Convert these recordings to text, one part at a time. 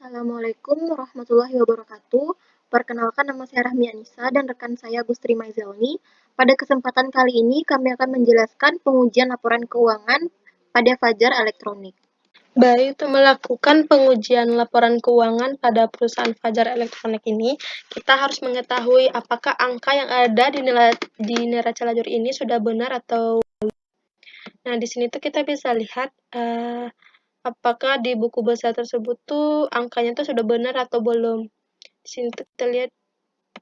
Assalamualaikum warahmatullahi wabarakatuh. Perkenalkan, nama saya Rahmi Anissa dan rekan saya Gustri Maizelni. Pada kesempatan kali ini kami akan menjelaskan pengujian laporan keuangan pada Fajar Elektronik. Baik, untuk melakukan pengujian laporan keuangan pada perusahaan Fajar Elektronik ini, kita harus mengetahui apakah angka yang ada di neraca lajur ini sudah benar atau. Nah, di sini tuh kita bisa lihat apakah di buku besar tersebut tuh angkanya tuh sudah benar atau belum. Di sini tuh kita lihat.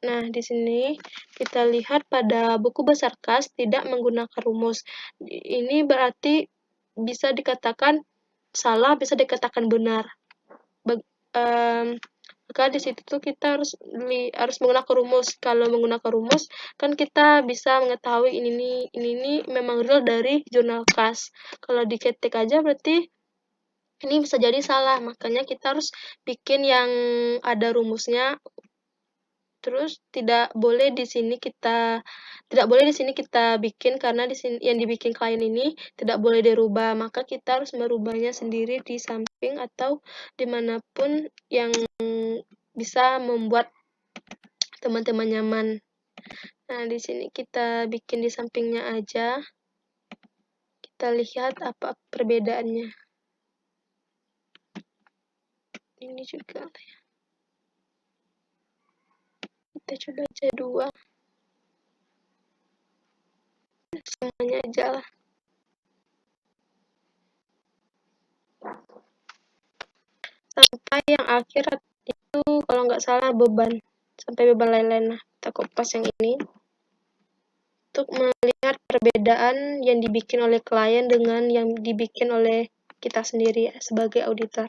Nah, di sini kita lihat pada buku besar kas tidak menggunakan rumus. Ini berarti bisa dikatakan salah, bisa dikatakan benar. Maka di situ tuh kita harus menggunakan rumus. Kalau menggunakan rumus, kan kita bisa mengetahui ini memang real dari jurnal kas. Kalau diketik aja berarti ini bisa jadi salah. Makanya kita harus bikin yang ada rumusnya. Terus tidak boleh di sini kita bikin, karena di sini yang dibikin klien ini tidak boleh dirubah, maka kita harus merubahnya sendiri di samping atau dimanapun yang bisa membuat teman-teman nyaman. Nah, di sini kita bikin di sampingnya aja. Kita lihat apa perbedaannya. Ini juga ya. Kita coba aja dua. Semuanya aja lah. Sampai yang akhir itu kalau nggak salah beban. Sampai beban lain-lain. Nah, kita kopas yang ini. Untuk melihat perbedaan yang dibikin oleh klien dengan yang dibikin oleh kita sendiri sebagai auditor.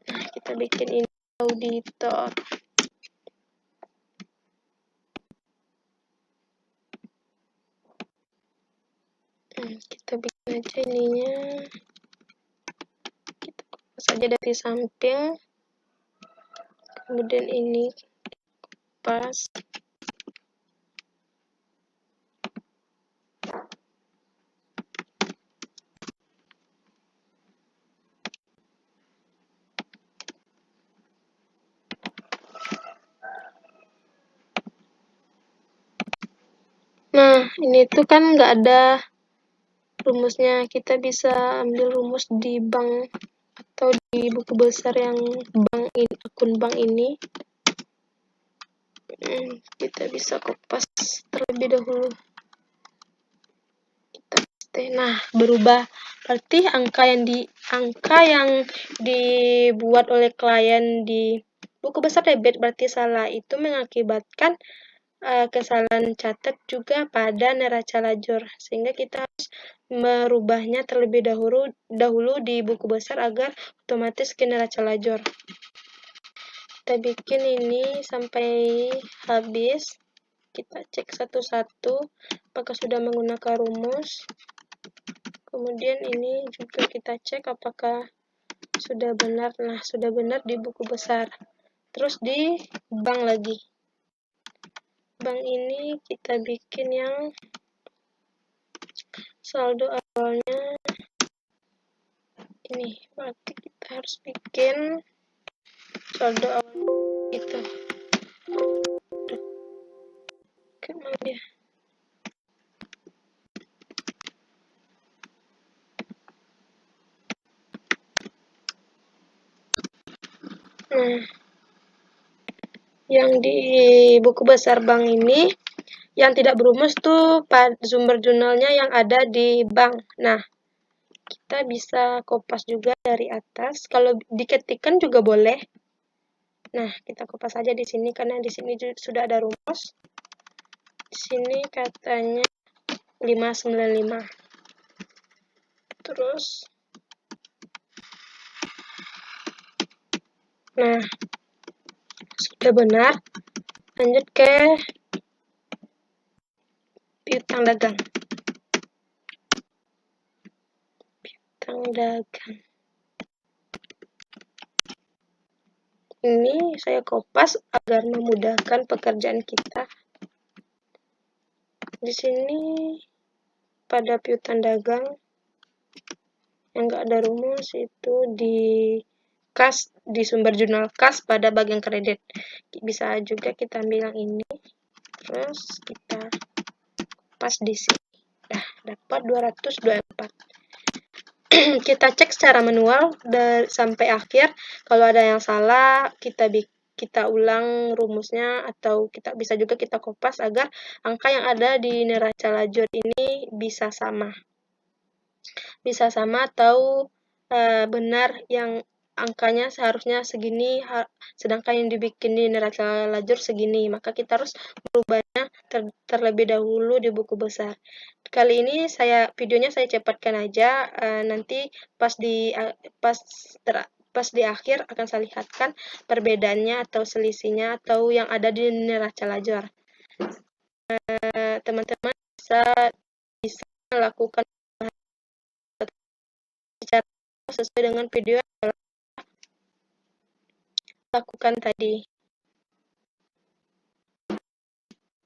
Nah, kita bikin ini auditor. Kita bikin aja ininya. Kita kopas aja dari samping. Kemudian ini kopas. Nah, ini tuh kan nggak ada rumusnya. Kita bisa ambil rumus di bank atau di buku besar yang akun bank ini. Kita bisa kopas terlebih dahulu. Kita paste. Nah, berubah. Berarti angka yang dibuat oleh klien di buku besar debit berarti salah. Itu mengakibatkan kesalahan catat juga pada neraca lajur, sehingga kita harus merubahnya terlebih dahulu di buku besar agar otomatis ke neraca lajur. Kita bikin ini sampai habis. Kita cek satu-satu apakah sudah menggunakan rumus. Kemudian ini juga kita cek apakah sudah benar. Nah, sudah benar di buku besar. Terus di bank lagi. Bank ini kita bikin yang saldo awalnya ini. Berarti kita harus bikin saldo awal itu. Kemana dia? Nah, yang di buku besar bank ini yang tidak berumus tuh sumber jurnalnya yang ada di bank. Nah, kita bisa kopas juga dari atas. Kalau diketikkan juga boleh. Nah, kita kopas aja di sini karena di sini sudah ada rumus. Di sini katanya 595. Terus nah, sudah benar. Lanjut ke piutang dagang. Piutang dagang. Ini saya kopas agar memudahkan pekerjaan kita. Di sini pada piutang dagang yang nggak ada rumus itu di kas di sumber jurnal kas pada bagian kredit. Bisa juga kita ambil yang ini, terus kita pas di sini. Nah, dapat 224. Kita cek secara manual dari sampai akhir. Kalau ada yang salah, kita ulang rumusnya, atau bisa juga kita kopas agar angka yang ada di neraca lajur ini bisa sama. Bisa sama atau benar yang angkanya seharusnya segini, sedangkan yang dibikin di neraca lajur segini. Maka kita harus merubahnya terlebih dahulu di buku besar. Kali ini videonya saya cepatkan aja, nanti pas di akhir akan saya lihatkan perbedaannya atau selisihnya atau yang ada di neraca lajur. Teman-teman bisa melakukan secara sesuai dengan video yang lakukan tadi.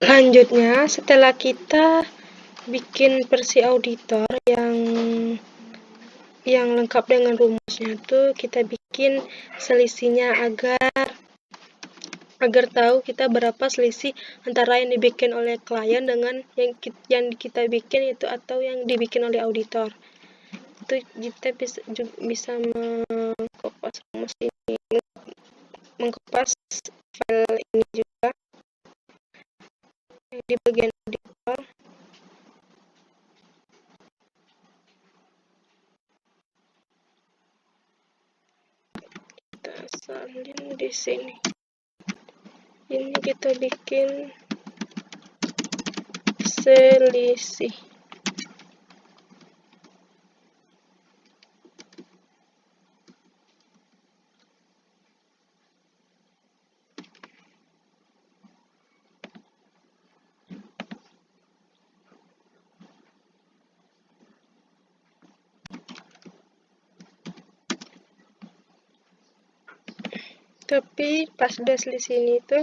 Lanjutnya, setelah kita bikin versi auditor yang lengkap dengan rumusnya tuh, kita bikin selisihnya agar tahu kita berapa selisih antara yang dibikin oleh klien dengan yang kita bikin itu atau yang dibikin oleh auditor. Itu kita bisa mengkopas rumus ini, mengkopas file ini juga di bagian auditor. Kita salin di sini. Ini kita bikin selisih. Tapi pas udah selisih ini tuh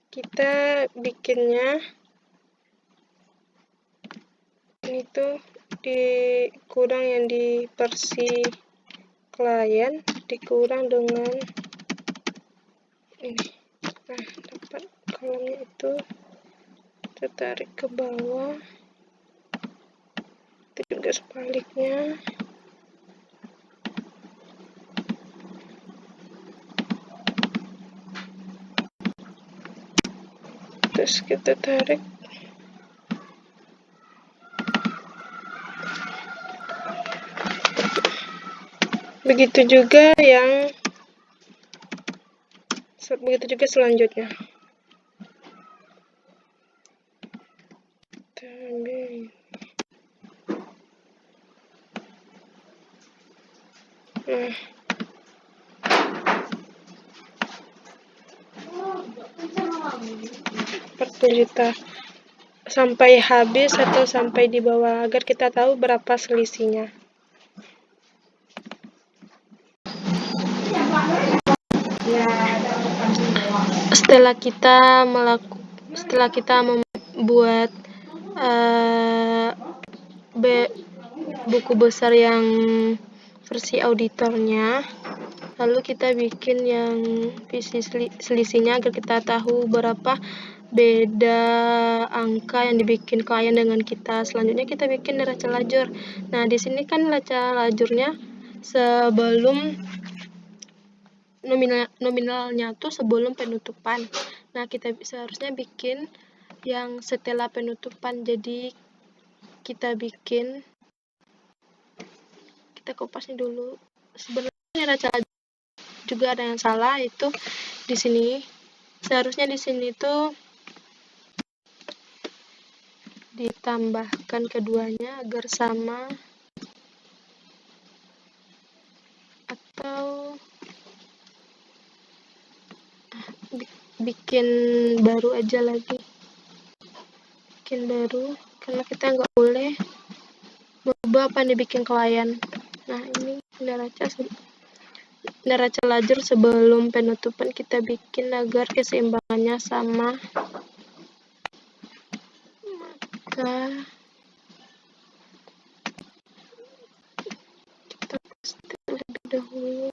kita bikinnya ini tuh dikurang yang di versi klien, dikurang dengan ini. Nah, dapat kolomnya itu kita tarik ke bawah, itu juga sebaliknya. Terus kita tarik begitu juga selanjutnya. Nah, kita sampai habis atau sampai di bawah agar kita tahu berapa selisihnya. Setelah kita membuat buku besar yang versi auditornya, lalu kita bikin yang visi selisihnya agar kita tahu berapa beda angka yang dibikin klien dengan kita. Selanjutnya kita bikin neraca lajur. Nah, di sini kan neraca lajurnya sebelum nominalnya tuh sebelum penutupan. Nah, kita seharusnya bikin yang setelah penutupan. Jadi kita kopas ini dulu. Sebenarnya neraca lajur juga ada yang salah, itu di sini. Seharusnya di sini tuh ditambahkan keduanya agar sama, atau bikin baru aja lagi. Bikin baru, karena kita nggak boleh merubah apa yang dibikin klien. Nah, ini neraca lajur sebelum penutupan kita bikin agar keseimbangannya sama. Maka kita paste terlebih dahulu.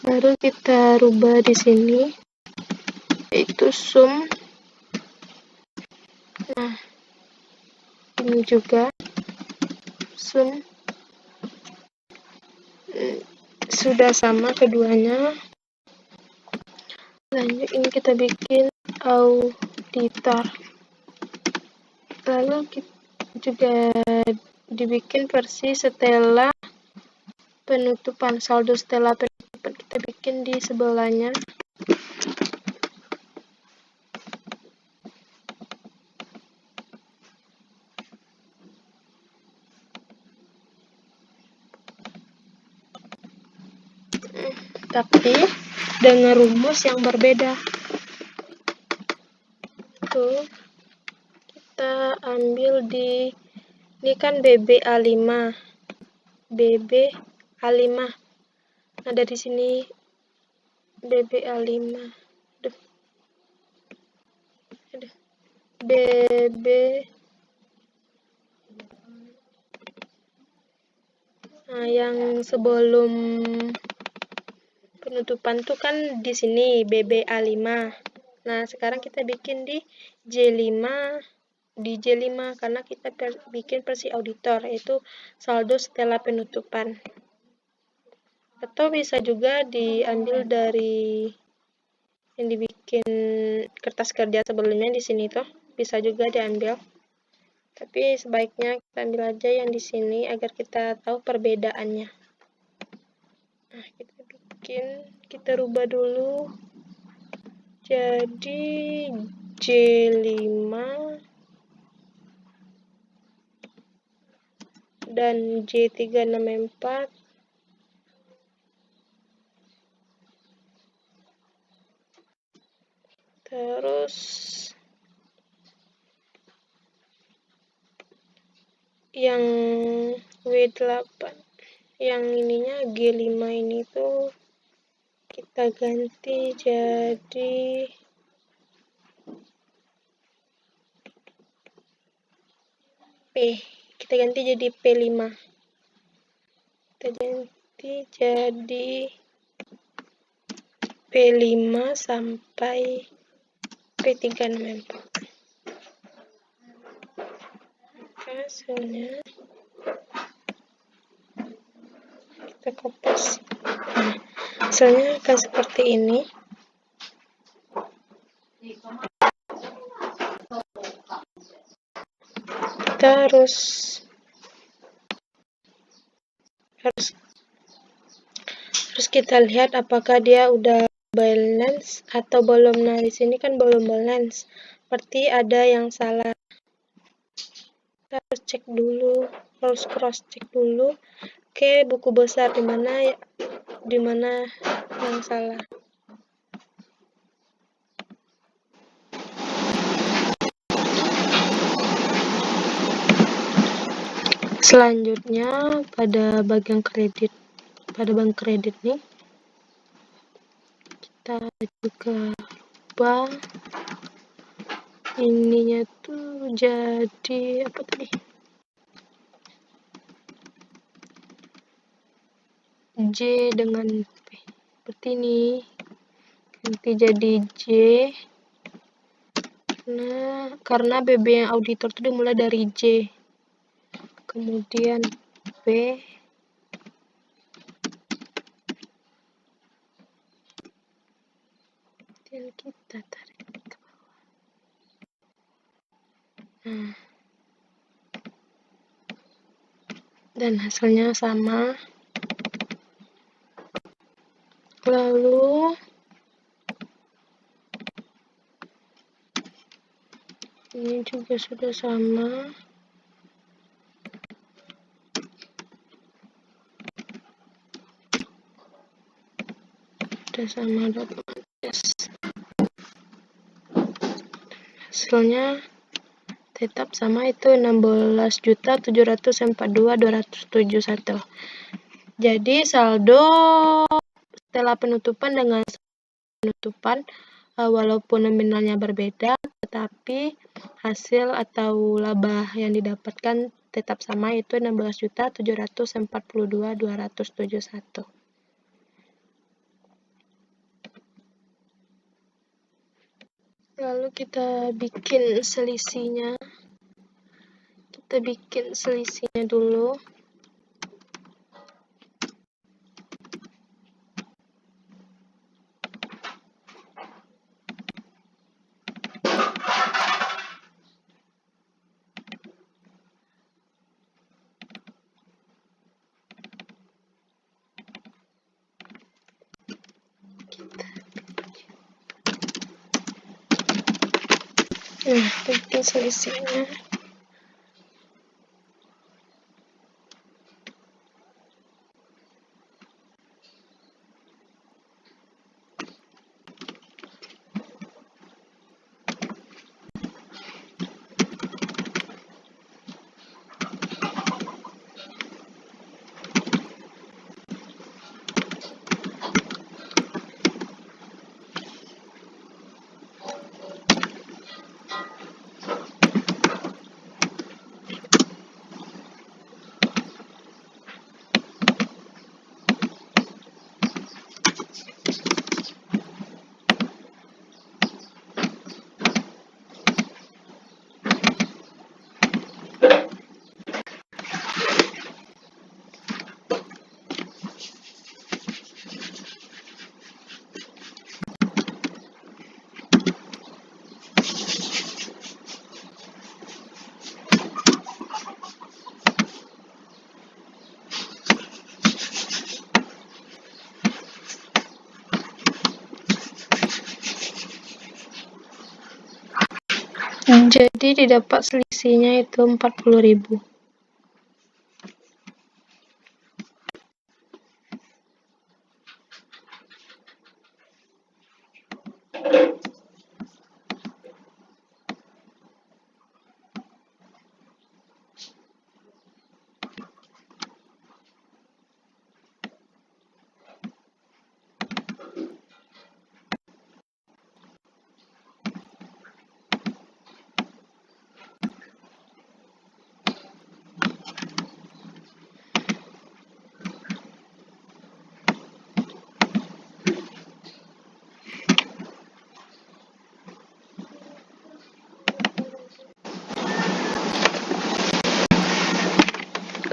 Baru kita rubah di sini, yaitu sum. Nah, ini juga sum. Sudah sama keduanya. Lanjut, ini kita bikin auditor. Lalu kita juga dibikin versi setelah penutupan, saldo setelah penutupan kita bikin di sebelahnya. Tapi dengan rumus yang berbeda. Tuh, kita ambil di ini kan BBA5. BBA5. Nah, dari sini BBA5. BB. Nah, yang sebelum penutupan tuh kan di sini BBA5. Nah, sekarang kita bikin di J5, karena kita bikin versi auditor, yaitu saldo setelah penutupan. Atau bisa juga diambil dari yang dibikin kertas kerja sebelumnya di sini tuh, bisa juga diambil. Tapi sebaiknya kita ambil aja yang di sini agar kita tahu perbedaannya. Nah, kita rubah dulu jadi J5 dan J364. Terus yang W8, yang ininya G5 ini tuh kita ganti jadi P. Kita ganti jadi P5. Kita ganti jadi P5 sampai P364. Hasilnya kita kopas. Nah, hasilnya akan seperti ini. Kita harus kita lihat apakah dia udah balance atau belum. Nah, di sini kan belum balance, berarti ada yang salah. Kita harus cek dulu, harus cross check dulu ke buku besar di mana yang salah. Selanjutnya pada bagian kredit, pada bank kredit nih kita juga rubah ininya tuh jadi apa tadi, J dengan P, seperti ini. Nanti jadi J. Nah, karena BB yang auditor itu dimulai dari J, kemudian B, dan kita tarik ke bawah. Nah, dan hasilnya sama. Lalu ini juga sudah sama. Sudah sama otomatis. Hasilnya tetap sama, itu 16.742.271. Jadi saldo setelah penutupan dengan penutupan walaupun nominalnya berbeda, tetapi hasil atau laba yang didapatkan tetap sama, itu 16.742.271. Lalu kita bikin selisihnya. Kita bikin selisihnya dulu. Nah, bikin selisihnya. Jadi didapat selisihnya itu 40.000.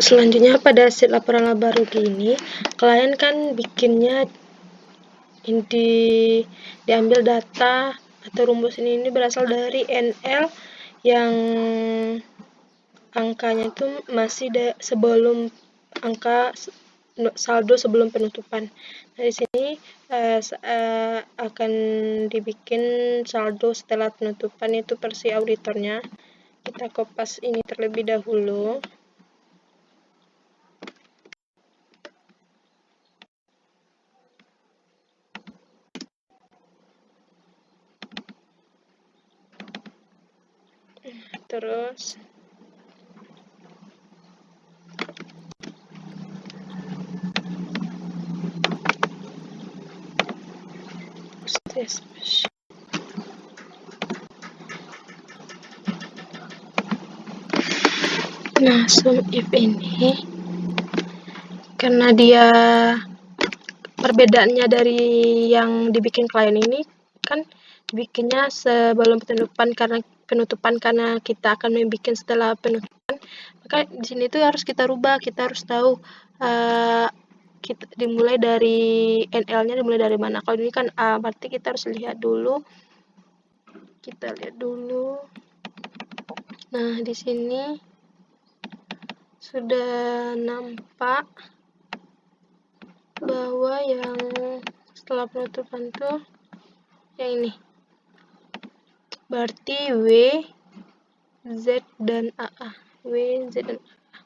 Selanjutnya pada sheet laporan laba rugi ini, klien kan bikinnya diambil data atau rumus ini berasal dari NL yang angkanya itu masih sebelum angka saldo sebelum penutupan. Nah, di sini akan dibikin saldo setelah penutupan, itu versi auditornya. Kita kopas ini terlebih dahulu. Terus nah, sum if ini karena dia perbedaannya dari yang dibikin klien ini kan bikinnya sebelum penutupan karena kita akan membuat setelah penutupan, maka di sini tuh harus kita rubah. Kita harus tahu kita dimulai dari NL-nya dimulai dari mana. Kalau ini kan A, berarti kita harus lihat dulu. Kita lihat dulu. Nah, di sini sudah nampak bahwa yang setelah penutupan tuh yang ini. Berarti W, Z, dan AA. W, Z, dan AA.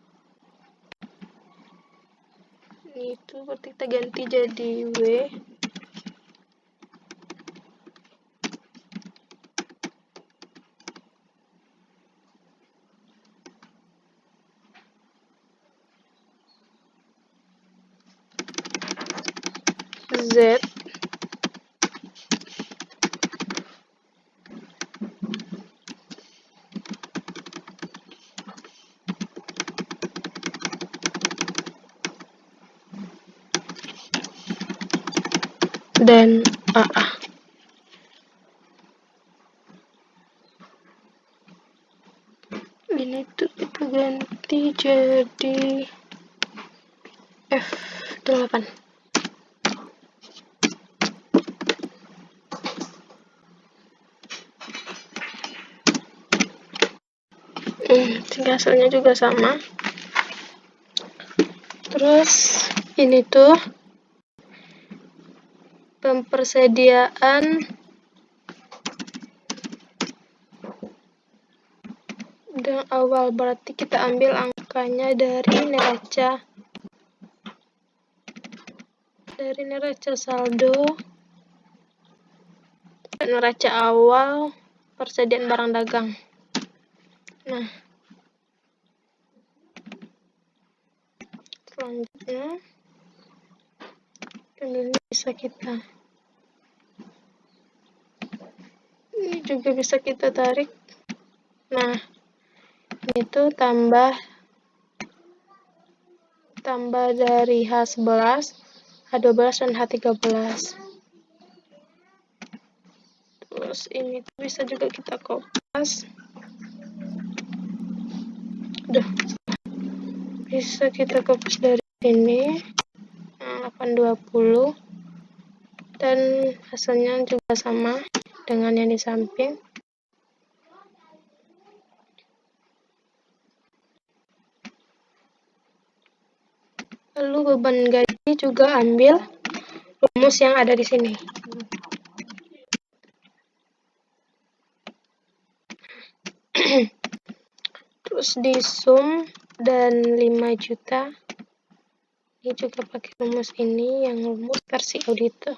Ini itu berarti kita ganti jadi W. Z, dan AA. itu kita ganti jadi F8. Hasilnya juga sama. Terus ini tuh pempersediaan yang awal, berarti kita ambil angkanya dari neraca saldo dan neraca awal persediaan barang dagang. Nah, selanjutnya ini bisa ini juga bisa kita tarik. Nah, ini tuh tambah dari H11, H12 dan H13. Terus ini tuh bisa juga kita kopas. Bisa kita kopas dari sini 820, dan hasilnya juga sama dengan yang di samping. Lalu beban gaji juga ambil rumus yang ada di sini. Terus di sum dan 5 juta. Ini juga pakai rumus ini, yang rumus versi auditor.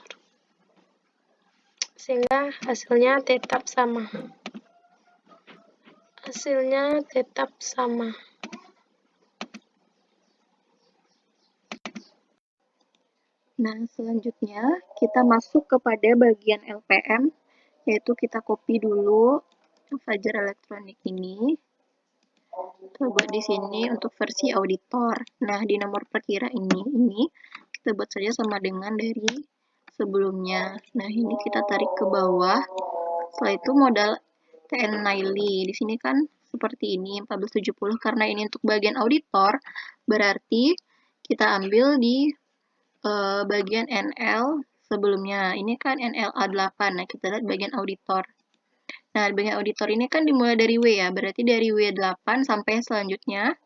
Sehingga hasilnya tetap sama. Nah, selanjutnya kita masuk kepada bagian LPM, yaitu kita copy dulu Fajar Elektronik ini. Kita buat di sini untuk versi auditor. Nah, di nomor perkira ini kita buat saja sama dengan dari sebelumnya. Nah, ini kita tarik ke bawah. Setelah itu modal TN Naili. Di sini kan seperti ini 1470, karena ini untuk bagian auditor, berarti kita ambil di bagian NL sebelumnya. Ini kan NLA 8. Nah, kita lihat bagian auditor. Nah, bagian auditor ini kan dimulai dari W ya, berarti dari W8 sampai selanjutnya.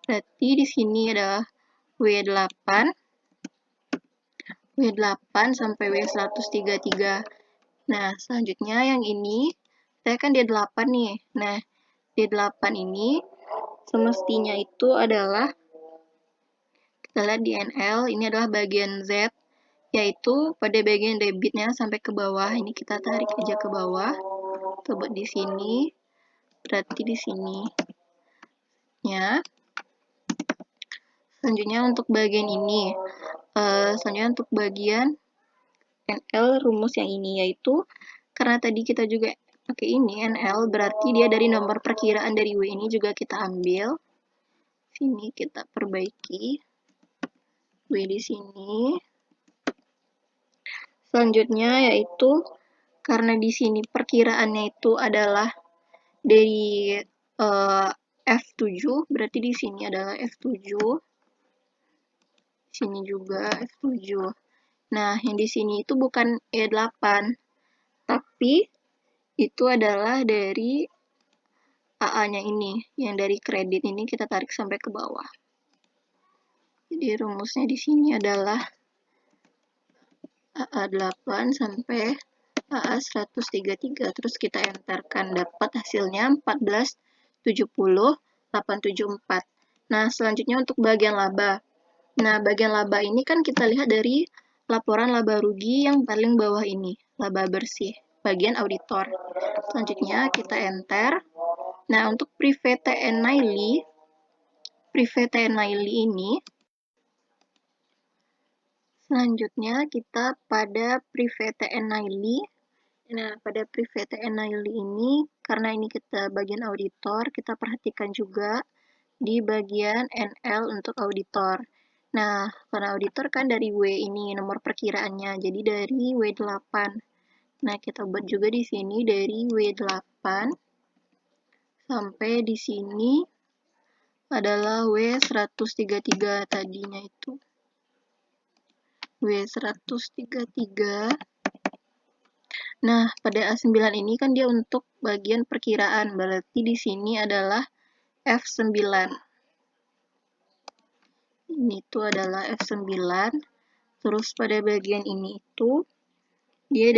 Berarti di sini adalah W8 sampai W133. Nah, selanjutnya yang ini, saya kan D8 nih. Nah, D8 ini semestinya itu adalah, kita lihat di NL, ini adalah bagian Z, yaitu pada bagian debitnya sampai ke bawah. Ini kita tarik aja ke bawah. Kita buat di sini, berarti di sini. Ya. Selanjutnya untuk bagian ini. Selanjutnya untuk bagian NL rumus yang ini, yaitu karena tadi kita juga pakai ini NL, berarti dia dari nomor perkiraan dari W ini juga kita ambil. Sini kita perbaiki W di sini. Selanjutnya yaitu karena di sini perkiraannya itu adalah dari F7, berarti di sini adalah F7. Sini juga F7. Nah, yang di sini itu bukan E8, tapi itu adalah dari AA-nya ini, yang dari kredit ini kita tarik sampai ke bawah. Jadi rumusnya di sini adalah AA8 sampai AA133, terus kita enterkan, dapat hasilnya 1470,874. Nah, selanjutnya untuk bagian laba. Nah, bagian laba ini kan kita lihat dari laporan laba rugi yang paling bawah ini, laba bersih, bagian auditor. Selanjutnya kita enter. Nah, untuk Privé TN Naili ini, selanjutnya kita pada Privé TN Naili. Nah, pada Privé TN Naili ini, karena ini kita bagian auditor, kita perhatikan juga di bagian NL untuk auditor. Nah, karena auditor kan dari W ini nomor perkiraannya, jadi dari W8. Nah, kita buat juga di sini dari W8 sampai di sini adalah W133 tadinya itu. W133. Nah, pada A9 ini kan dia untuk bagian perkiraan, berarti di sini adalah F9. Ini tuh adalah F9. Terus pada bagian ini itu dia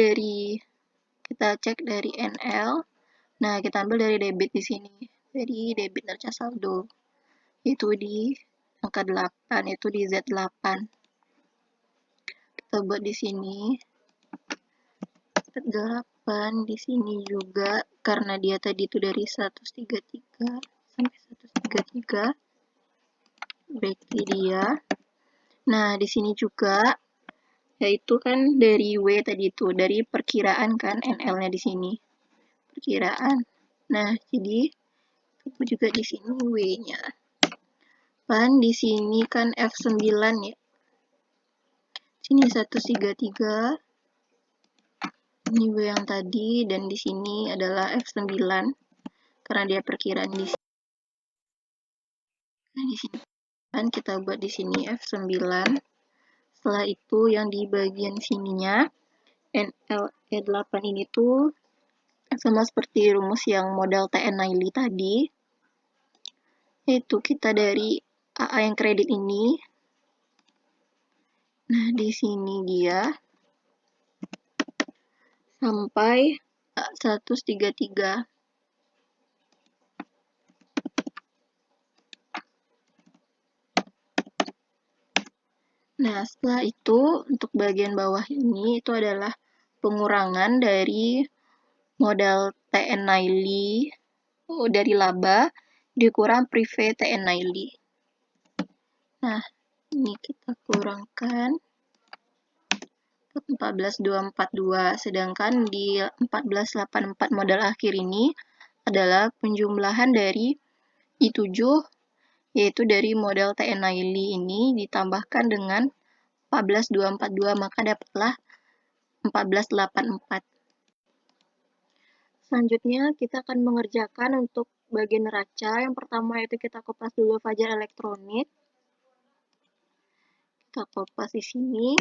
kita cek dari NL. Nah, kita ambil dari debit di sini. Jadi debit neraca saldo itu di angka 8, itu di Z8. Kita buat di sini. Z8 di sini juga karena dia tadi itu dari 133 sampai 133. Berarti dia. Nah, di sini juga yaitu kan dari W tadi itu, dari perkiraan kan NL-nya di sini. Perkiraan. Nah, jadi itu juga di sini W-nya. Kan di sini kan F9 ya. Sini 133. Ini W yang tadi dan di sini adalah F9 karena dia perkiraan di sini. Nah, di sini kan kita buat di sini F9. Setelah itu yang di bagian sininya NLE8 ini tuh sama seperti rumus yang model TN Naili tadi, yaitu kita dari AA yang kredit ini. Nah, di sini dia sampai 133. Nah, setelah itu untuk bagian bawah ini itu adalah pengurangan dari modal TN Naili dari laba dikurang prive TN Naili. Nah, ini kita kurangkan 14.242, sedangkan di 14.84 modal akhir ini adalah penjumlahan dari I7, yaitu dari modal TN Naili ini ditambahkan dengan 14.242, maka dapatlah 14.84. Selanjutnya kita akan mengerjakan untuk bagian neraca. Yang pertama itu kita kopas dulu Fajar Elektronik. Kita kopas di sini.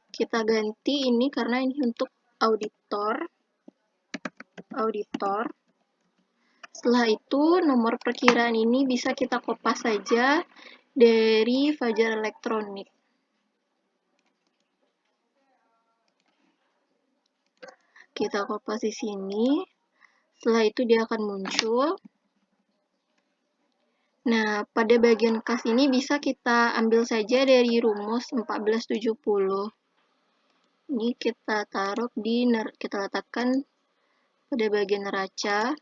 Kita ganti ini karena ini untuk auditor. Setelah itu nomor perkiraan ini bisa kita kopas saja dari Fajar Elektronik. Kita kopas di sini. Setelah itu dia akan muncul. Nah, pada bagian kas ini bisa kita ambil saja dari rumus 1470. Ini kita taruh kita letakkan pada bagian neraca.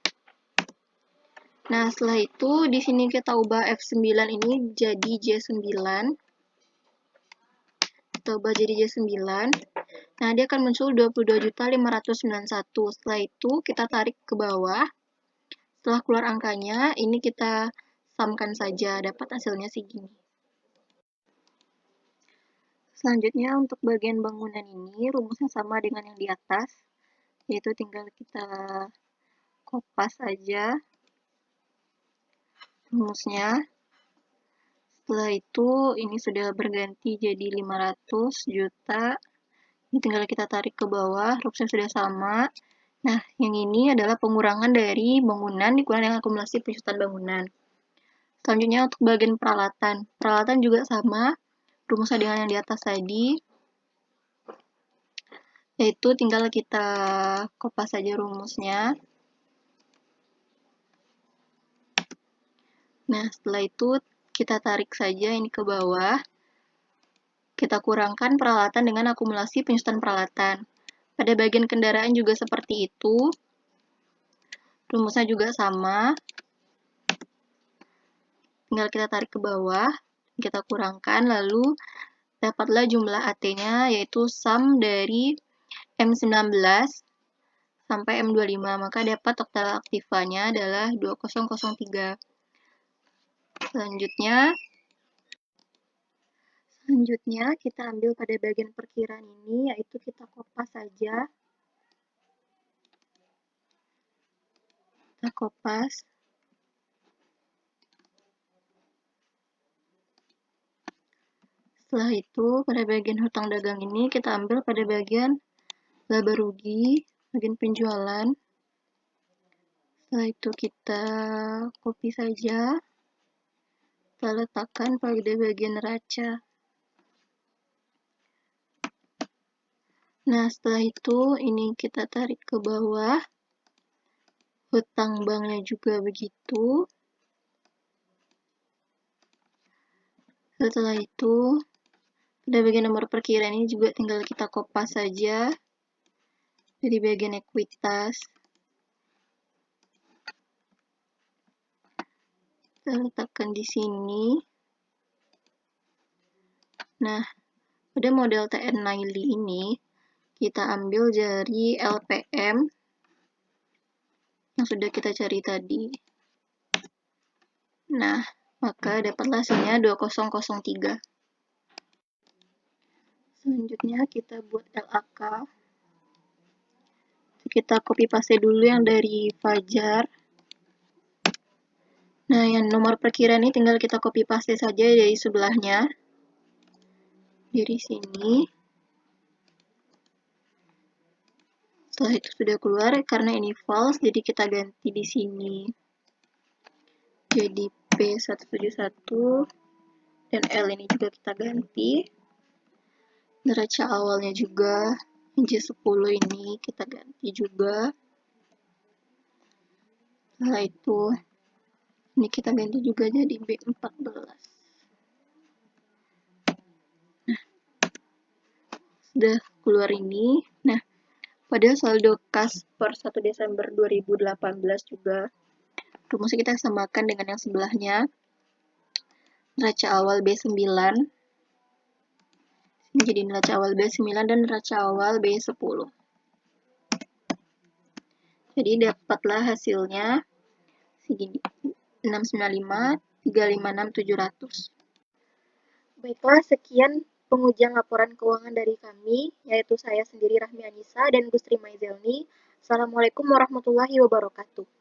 Nah, setelah itu di sini kita ubah F9 ini jadi J9. Kita ubah jadi J9. Nah, dia akan muncul 22.591. Setelah itu kita tarik ke bawah. Setelah keluar angkanya, ini kita samkan saja, dapat hasilnya segini. Selanjutnya untuk bagian bangunan ini rumusnya sama dengan yang di atas, yaitu tinggal kita kopas aja rumusnya. Setelah itu ini sudah berganti jadi 500 juta. Ini tinggal kita tarik ke bawah, rumusnya sudah sama. Nah, yang ini adalah pengurangan dari bangunan dikurang dengan akumulasi penyusutan bangunan. Selanjutnya untuk bagian peralatan. Peralatan juga sama, rumusnya dengan yang di atas tadi, yaitu tinggal kita kopas saja rumusnya. Nah, setelah itu kita tarik saja ini ke bawah. Kita kurangkan peralatan dengan akumulasi penyusutan peralatan. Pada bagian kendaraan juga seperti itu. Rumusnya juga sama. Tinggal kita tarik ke bawah, kita kurangkan, lalu dapatlah jumlah AT-nya, yaitu sum dari M19 sampai M25, maka dapat total aktifanya adalah 2003. Selanjutnya kita ambil pada bagian perkiraan ini, yaitu kita kopas saja. Kita kopas. Setelah itu, pada bagian hutang dagang ini kita ambil pada bagian laba rugi, bagian penjualan. Setelah itu kita copy saja, kita letakkan pada bagian neraca. Nah, setelah itu ini kita tarik ke bawah, hutang banknya juga begitu. Setelah itu, pada bagian nomor perkiraan ini juga tinggal kita kopas saja dari bagian ekuitas. Kita letakkan di sini. Nah, pada model TN Naili ini, kita ambil dari LPM yang sudah kita cari tadi. Nah, maka dapatlah hasilnya 2003. Selanjutnya kita buat LAK. Kita copy paste dulu yang dari Fajar. Nah, yang nomor perkiraan ini tinggal kita copy paste saja dari sebelahnya. Dari sini. Setelah itu sudah keluar, karena ini false, jadi kita ganti di sini. Jadi P171 dan L ini juga kita ganti. Neraca awalnya juga J10 ini kita ganti juga. Setelah itu ini kita ganti juga jadi B14. Nah, sudah keluar ini. Nah, pada saldo kas per 1 Desember 2018 juga rumusnya kita samakan dengan yang sebelahnya. Neraca awal B9 jadi neraca awal B9 dan neraca awal B10. Jadi dapatlah hasilnya segini, 695, 356, 700. Baiklah, sekian pengujian laporan keuangan dari kami, yaitu saya sendiri Rahmi Anissa dan Gustri Maizelni. Assalamualaikum warahmatullahi wabarakatuh.